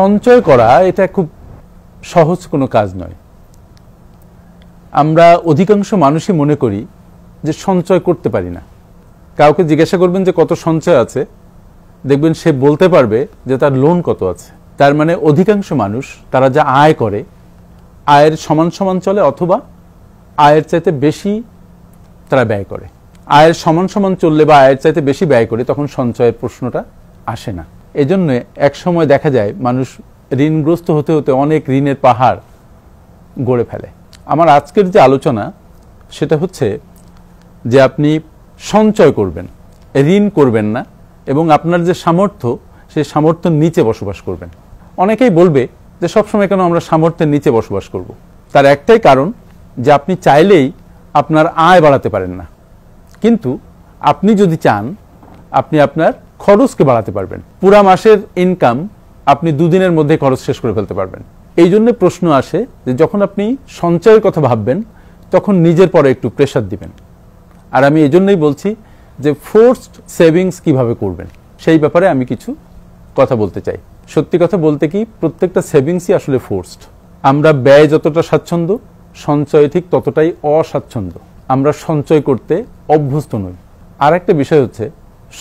সঞ্চয় করা এটা খুব সহজ কোনো কাজ নয়। আমরা অধিকাংশ মানুষই মনে করি যে সঞ্চয় করতে পারি না। কাউকে জিজ্ঞাসা করবেন যে কত সঞ্চয় আছে, দেখবেন সে বলতে পারবে যে তার লোন কত আছে। তার মানে অধিকাংশ মানুষ তারা যা আয় করে আয়ের সমান সমান চলে, অথবা আয়ের চাইতে বেশি তারা ব্যয় করে। আয়ের সমান সমান চললে বা আয়ের চাইতে বেশি ব্যয় করে তখন সঞ্চয়ের প্রশ্নটা আসে না। এজন্য এক সময় দেখা যায় মানুষ ঋণগ্রস্ত হতে হতে অনেক ঋণের পাহাড় গড়ে ফেলে। আমার আজকের যে আলোচনা সেটা হচ্ছে যে আপনি সঞ্চয় করবেন, ঋণ করবেন না, এবং আপনার যে সামর্থ্য সেই সামর্থ্যের নিচে বসবাস করবেন। অনেকেই বলবে যে সবসময় কেন আমরা সামর্থ্যের নিচে বসবাস করব। তার একটাই কারণ যে আপনি চাইলেই আপনার আয় বাড়াতে পারেন না, কিন্তু আপনি যদি চান আপনি আপনার খরচকে বাড়াতে পারবেন। পুরা মাসের ইনকাম আপনি দুদিনের মধ্যে খরচ শেষ করে ফেলতে পারবেন। এই জন্য প্রশ্ন আসে যে যখন আপনি সঞ্চয়ের কথা ভাববেন তখন নিজের পরে একটু প্রেশার দিবেন। আর আমি এই জন্যই বলছি যে ফোর্সড সেভিংস কিভাবে করবেন সেই ব্যাপারে আমি কিছু কথা বলতে চাই। সত্যি কথা বলতে কি, প্রত্যেকটা সেভিংসই আসলে ফোর্সড। আমরা ব্যয় যতটা স্বাচ্ছন্দ্য, সঞ্চয় ঠিক ততটাই অস্বাচ্ছন্দ্য। আমরা সঞ্চয় করতে অভ্যস্ত নই। আর একটা বিষয় হচ্ছে,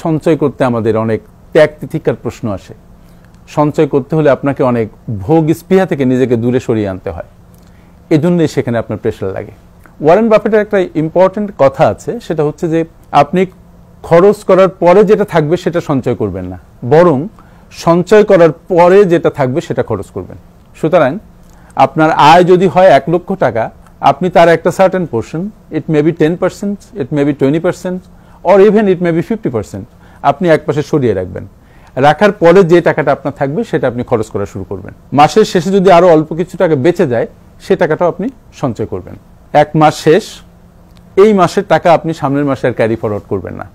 সঞ্চয় করতে আমাদের অনেক ত্যাগ তিতিক্ষার প্রশ্ন আসে। সঞ্চয় করতে হলে আপনাকে অনেক ভোগ স্পৃহা থেকে নিজেকে দূরে সরিয়ে আনতে হয়, এজন্যই সেখানে আপনার প্রেশার লাগে। ওয়ারেন বাফেটের একটা ইম্পর্টেন্ট কথা আছে, সেটা হচ্ছে যে আপনি খরচ করার পরে যেটা থাকবে সেটা সঞ্চয় করবেন না, বরং সঞ্চয় করার পরে যেটা থাকবে সেটা খরচ করবেন। সুতরাং আপনার আয় যদি হয় 1 লক্ষ টাকা, আপনি তার একটা certain portion, it may be 10%, it may be 20%, or even it may be 50%, আপনি একপাশে সরিয়ে রাখবেন। রাখার পরে যে টাকাটা আপনার থাকবে সেটা আপনি খরচ করা শুরু করবেন। মাসের শেষে যদি আরো অল্প কিছু টাকা বেঁচে যায় সে টাকাটাও আপনি সঞ্চয় করবেন। 1 মাস শেষ, এই মাসের টাকা আপনি সামনের মাসে আর ক্যারি ফরওয়ার্ড করবেন না,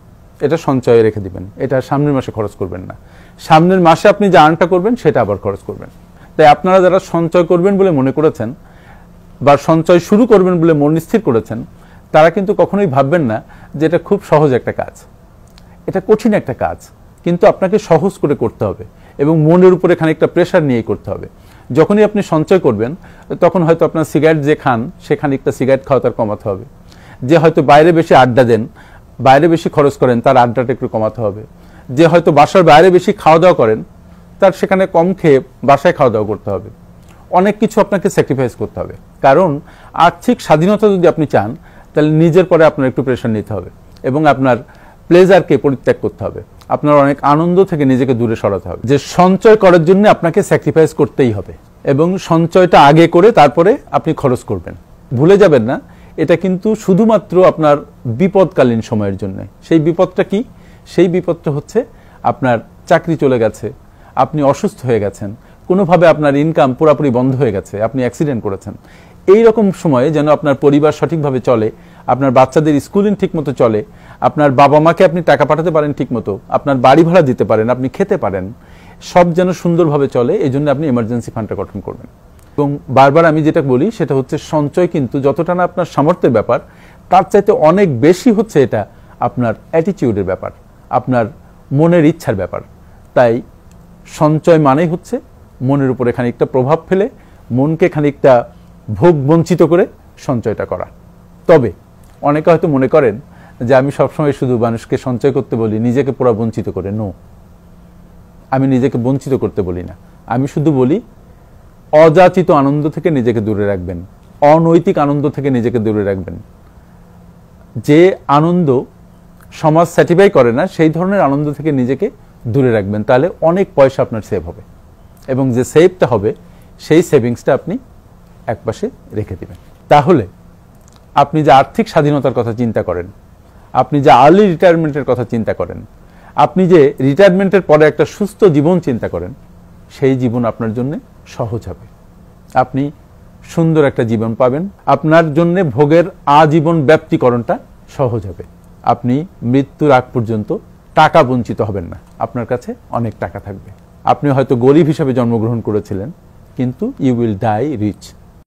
এটা সঞ্চয়ে রেখে দিবেন, এটা সামনের মাসে খরচ করবেন না। সামনের মাসে আপনি যা আর্নটা করবেন সেটা আবার খরচ করবেন। তাই আপনারা যারা সঞ্চয় করবেন বলে মনে করেছেন বা সঞ্চয় শুরু করবেন বলে মন স্থির করেছেন, তারা কিন্তু কখনোই ভাববেন না যে এটা খুব সহজ একটা কাজ। এটা কঠিন একটা কাজ, কিন্তু আপনাকে সহজ করে করতে হবে এবং মনের উপরে খানিকটা প্রেশার নিয়েই করতে হবে। যখনই আপনি সঞ্চয় করবেন তখন হয়তো আপনার সিগারেট যে খান সে খানিকটা সিগারেট খাওয়া তার কমাতে হবে। যে হয়তো বাইরে বেশি আড্ডা দেন, বাইরে বেশি খরচ করেন, তার আড্ডাটা একটু কমাতে হবে। যে হয়তো বাসার বাইরে বেশি খাওয়া দাওয়া করেন, তার সেখানে কম খেয়ে বাসায় খাওয়া দাওয়া করতে হবে। অনেক কিছু আপনাকে স্যাক্রিফাইস করতে হবে, কারণ আর্থিক স্বাধীনতা যদি আপনি চান তাহলে নিজের পরে আপনার একটু প্রেশার নিতে হবে এবং আপনার প্লেজারকে পরিত্যাগ করতে হবে। আপনার অনেক আনন্দ থেকে নিজেকে দূরে সরাতে হবে। যে সঞ্চয় করার জন্য আপনাকে স্যাক্রিফাইস করতেই হবে এবং সঞ্চয়টা আগে করে তারপরে আপনি খরচ করবেন। ভুলে যাবেন না, এটা কিন্তু শুধুমাত্র আপনার বিপদকালীন সময়ের জন্য। সেই বিপদটা কি? সেই বিপদটা হচ্ছে আপনার চাকরি চলে গেছে, আপনি অসুস্থ হয়ে গেছেন, কোনোভাবে আপনার ইনকাম পুরোপুরি বন্ধ হয়ে গেছে, আপনি অ্যাক্সিডেন্ট করেছেন। এই রকম সময়ে যেন আপনার পরিবার সঠিকভাবে চলে, আপনার বাচ্চাদের স্কুলিং ঠিকমতো চলে, আপনার বাবা মাকে আপনি টাকা পাঠাতে পারেন ঠিকমতো, আপনার বাড়ি ভাড়া দিতে পারেন, আপনি খেতে পারেন, সব যেন সুন্দরভাবে চলে, এই জন্য আপনি এমার্জেন্সি ফান্ডটা গঠন করবেন। এবং বারবার আমি যেটা বলি সেটা হচ্ছে সঞ্চয় কিন্তু যতটা না আপনার সামর্থ্যের ব্যাপার, তার চাইতে অনেক বেশি হচ্ছে এটা আপনার অ্যাটিটিউডের ব্যাপার, আপনার মনের ইচ্ছার ব্যাপার। তাই সঞ্চয় মানেই হচ্ছে মনের উপরে খানিকটা প্রভাব ফেলে, মনকে খানিকটা ভোগ বঞ্চিত করে সঞ্চয়টা করা। তবে অনেকে হয়তো মনে করেন যে আমি সবসময় শুধু মানুষকে সঞ্চয় করতে বলি নিজেকে পুরো বঞ্চিত করে। নো, আমি নিজেকে বঞ্চিত করতে বলি না, আমি শুধু বলি অযাচিত আনন্দ থেকে নিজেকে দূরে রাখবেন, অনৈতিক আনন্দ থেকে নিজেকে দূরে রাখবেন। যে আনন্দ সমাজ স্যাটিসফাই করে না সেই ধরনের আনন্দ থেকে নিজেকে দূরে রাখবেন, তাহলে অনেক পয়সা আপনার সেভ হবে এবং যে সেভটা হবে সেই সেভিংসটা আপনি একপাশে রেখে দিবেন। তাহলে আপনি যে আর্থিক স্বাধীনতার কথা চিন্তা করেন, আপনি যে আর্লি রিটায়ারমেন্টের কথা চিন্তা করেন, আপনি যে রিটায়ারমেন্টের পরে একটা সুস্থ জীবন চিন্তা করেন, সেই জীবন আপনার জন্য সহজ হবে। আপনি সুন্দর একটা জীবন পাবেন, আপনার জন্য ভোগের আজীবন ব্যাপ্তিকরণটা সহজ হবে। আপনি মৃত্যুর আগ পর্যন্ত টাকা বঞ্চিত হবেন না, আপনার কাছে অনেক টাকা থাকবে। আপনি হয়তো গরিব হিসেবে জন্মগ্রহণ করেছিলেন, কিন্তু ইউ উইল ডাই রিচ।